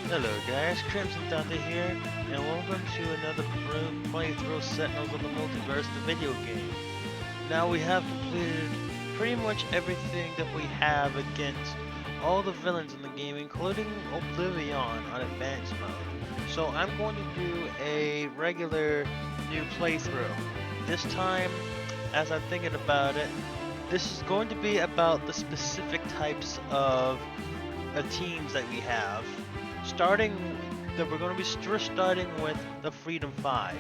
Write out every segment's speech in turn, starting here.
Hello guys, Crimson Thunder here, and welcome to another playthrough of Sentinels of the Multiverse, the video game. Now we have completed pretty much everything that we have against all the villains in the game, including Oblivion on Advanced Mode. So I'm going to do a regular new playthrough. This time, as I'm thinking about it, this is going to be about the specific types of teams that we have. Starting that we're going to be starting with the Freedom 5.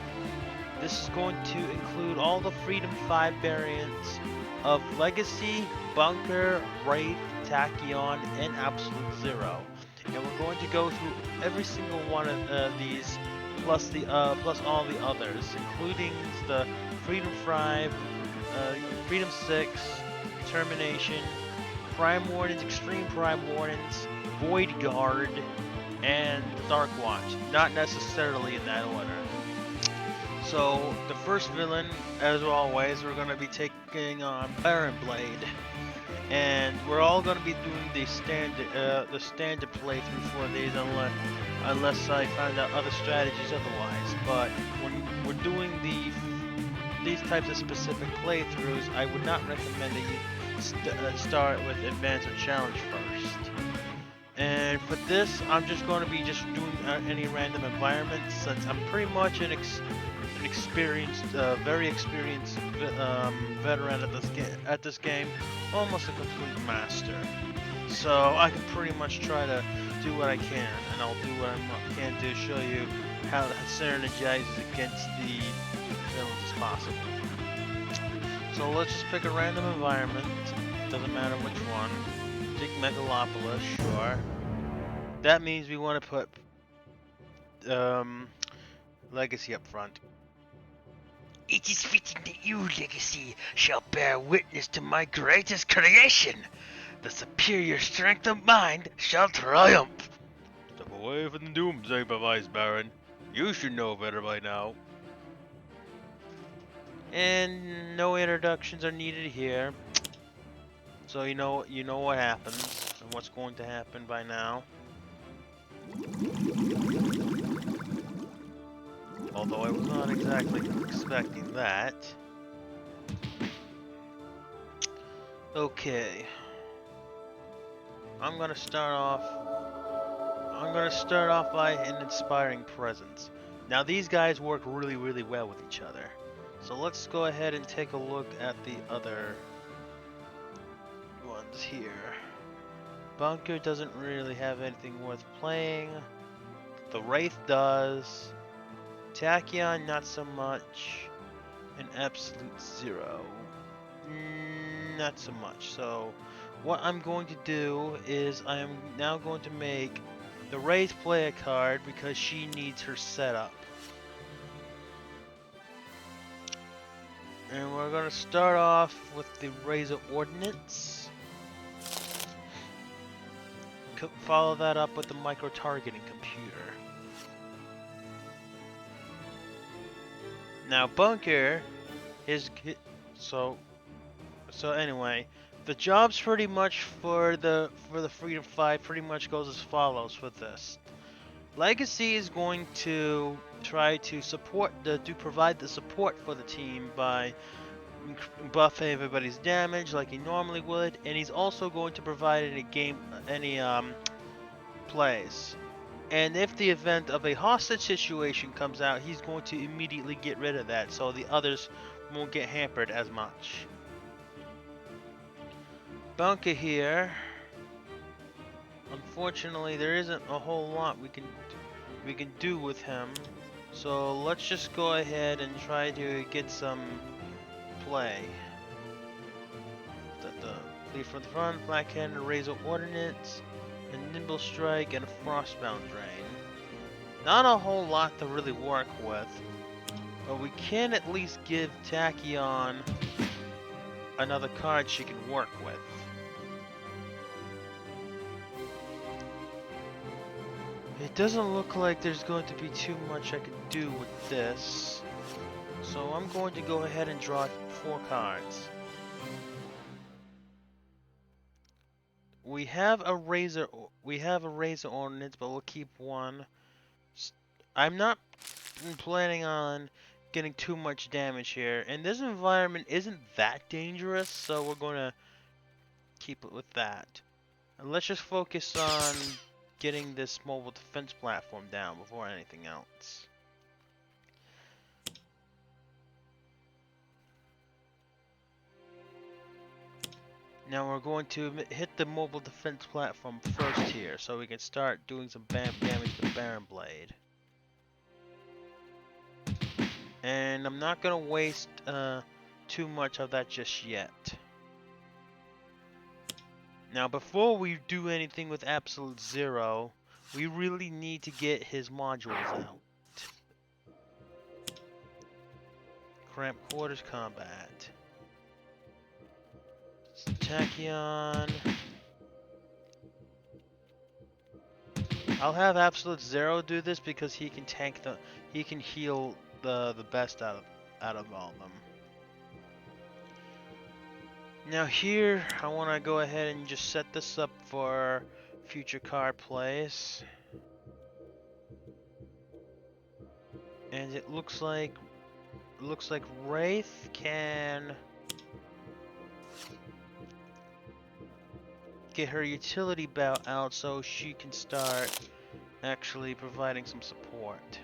This is going to include all the Freedom 5 variants of Legacy, Bunker, Wraith, Tachyon, and Absolute Zero. And we're going to go through every single one of these, plus plus all the others, including the Freedom 5, Freedom 6, Termination, Prime Wardens, Extreme Prime Wardens, Void Guard, and Dark Watch. Not necessarily in that order. So the first villain, as always, we're going to be taking on Baron Blade, and we're all going to be doing the standard playthrough for these, unless I find out other strategies otherwise. But when we're doing these types of specific playthroughs, I would not recommend that you start with Advanced or Challenge first. And for this, I'm just going to be doing any random environment, since I'm pretty much an experienced, very experienced veteran at this game, almost a complete master. So I can pretty much try to do what I can, and I'll do what I can to show you how to synergize against the villains as possible. So let's just pick a random environment, doesn't matter which one. Take Megalopolis, sure. That means we want to put Legacy up front. It is fitting that you, Legacy, shall bear witness to my greatest creation. The superior strength of mind shall triumph. Step away from the doomsday device, Baron. You should know better by now. And no introductions are needed here. So you know what happens and what's going to happen by now. Although I was not exactly expecting that. Okay. I'm gonna start off by an inspiring presence. Now these guys work really well with each other. So let's go ahead and take a look at the other ones here. Bunker doesn't really have anything worth playing. The Wraith does. Tachyon, not so much. And Absolute Zero, not so much. So what I'm going to do is I am now going to make the Wraith play a card because she needs her setup. And we're going to start off with the Razor Ordnance. Follow that up with the micro-targeting computer. Now Bunker is so anyway, the jobs pretty much for the Freedom 5 pretty much goes as follows with this. Legacy is going to try to provide the support for the team by buffing everybody's damage like he normally would, and he's also going to provide any plays. And if the event of a hostage situation comes out, he's going to immediately get rid of that, so the others won't get hampered as much. Bunker here, unfortunately, there isn't a whole lot we can do with him. So let's just go ahead and try to get some play. The Flee from the Front, Blackhand, Razor Ordnance, a Nimble Strike, and a Frostbound Drain. Not a whole lot to really work with, but we can at least give Tachyon another card she can work with. It doesn't look like there's going to be too much I can do with this, so I'm going to go ahead and draw 4 cards. We have a Razor we have a razor ordnance, but we'll keep one. I'm not planning on getting too much damage here, and this environment isn't that dangerous, so we're gonna keep it with that. And let's just focus on getting this mobile defense platform down before anything else. Now we're going to hit the mobile defense platform first here, so we can start doing some damage to Baron Blade. And I'm not gonna waste too much of that just yet. Now before we do anything with Absolute Zero, we really need to get his modules out. Cramp Quarters Combat. Tachyon. I'll have Absolute Zero do this because he can he can heal the best out of all of them. Now here, I want to go ahead and just set this up for future card plays. And it looks like Wraith can get her utility belt out so she can start actually providing some support.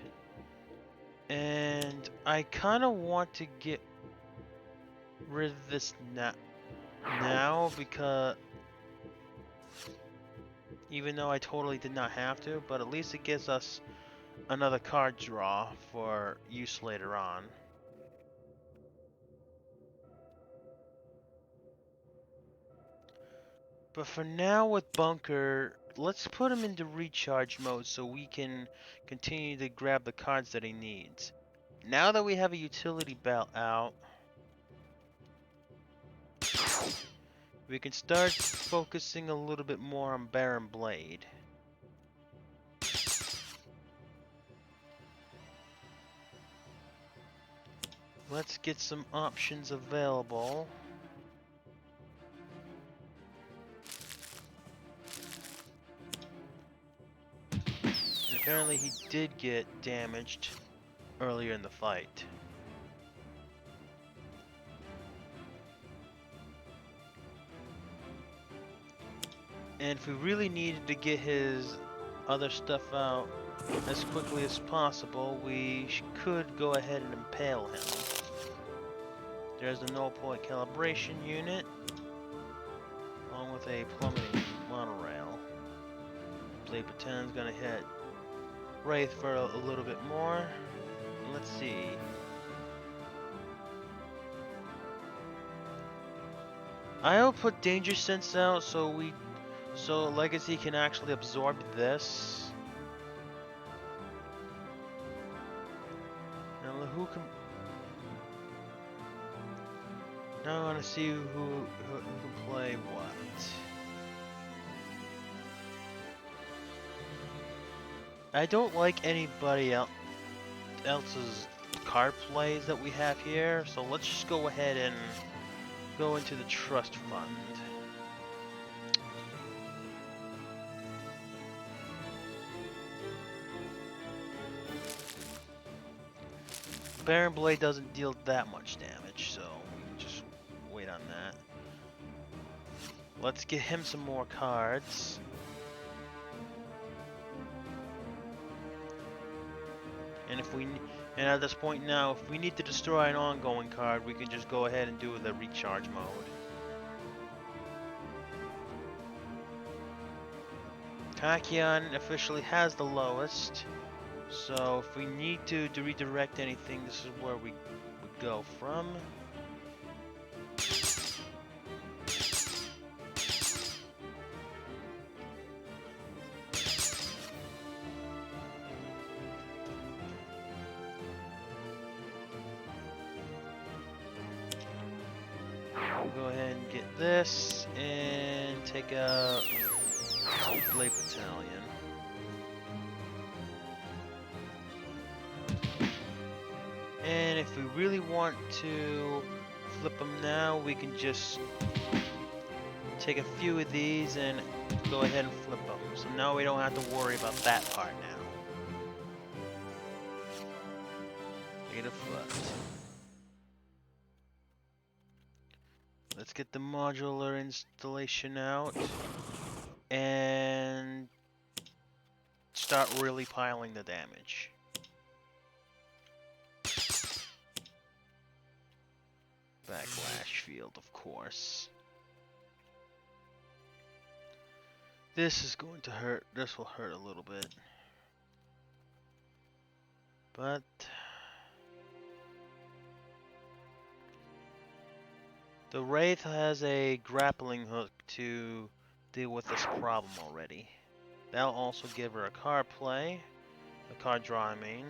And I kind of want to get rid of this now because even though I totally did not have to, but at least it gives us another card draw for use later on. But for now with Bunker, let's put him into recharge mode so we can continue to grab the cards that he needs. Now that we have a utility belt out, we can start focusing a little bit more on Baron Blade. Let's get some options available. And apparently he did get damaged earlier in the fight. And if we really needed to get his other stuff out as quickly as possible, we could go ahead and impale him. There's the null point calibration unit, along with a plummeting monorail. Blade Pretend's gonna hit Wraith for a little bit more. Let's see. I'll put Danger Sense out so Legacy can actually absorb this. Now who can? Now I want to see who can play what. I don't like anybody else's card plays that we have here, so let's just go ahead and go into the trust fund. Baron Blade doesn't deal that much damage, so we can just wait on that. Let's get him some more cards. And at this point now, if we need to destroy an ongoing card, we can just go ahead and do the recharge mode. Tachyon officially has the lowest, so if we need to redirect anything, this is where we would go from. We'll go ahead and get this and take out Blade Battalion. And if we really want to flip them now, we can just take a few of these and go ahead and flip them. So now we don't have to worry about that part now. Get a foot. Let's get the modular installation out and start really piling the damage. Backlash field, of course. This is going to hurt. This will hurt a little bit. But the Wraith has a grappling hook to deal with this problem already. That'll also give her a card play. A card draw, I mean.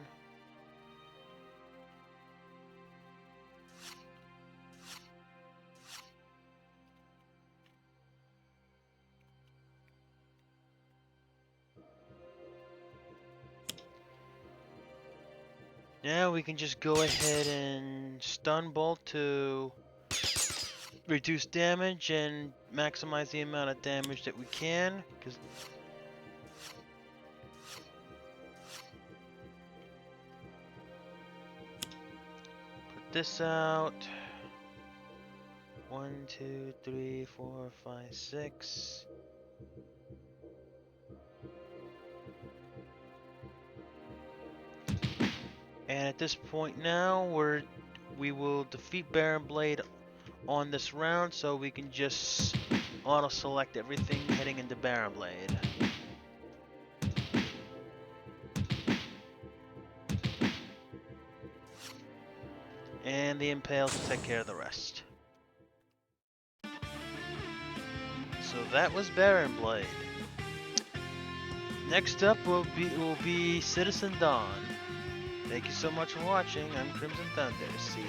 Now we can just go ahead and stun bolt to reduce damage and maximize the amount of damage that we can. Cause put this out. 1, 2, 3, 4, 5, 6. And at this point now, we will defeat Baron Blade on this round, so we can just auto-select everything heading into Baron Blade. And the Impales will take care of the rest. So that was Baron Blade. Next up will be Citizen Dawn. Thank you so much for watching. I'm Crimson Thunder. See ya.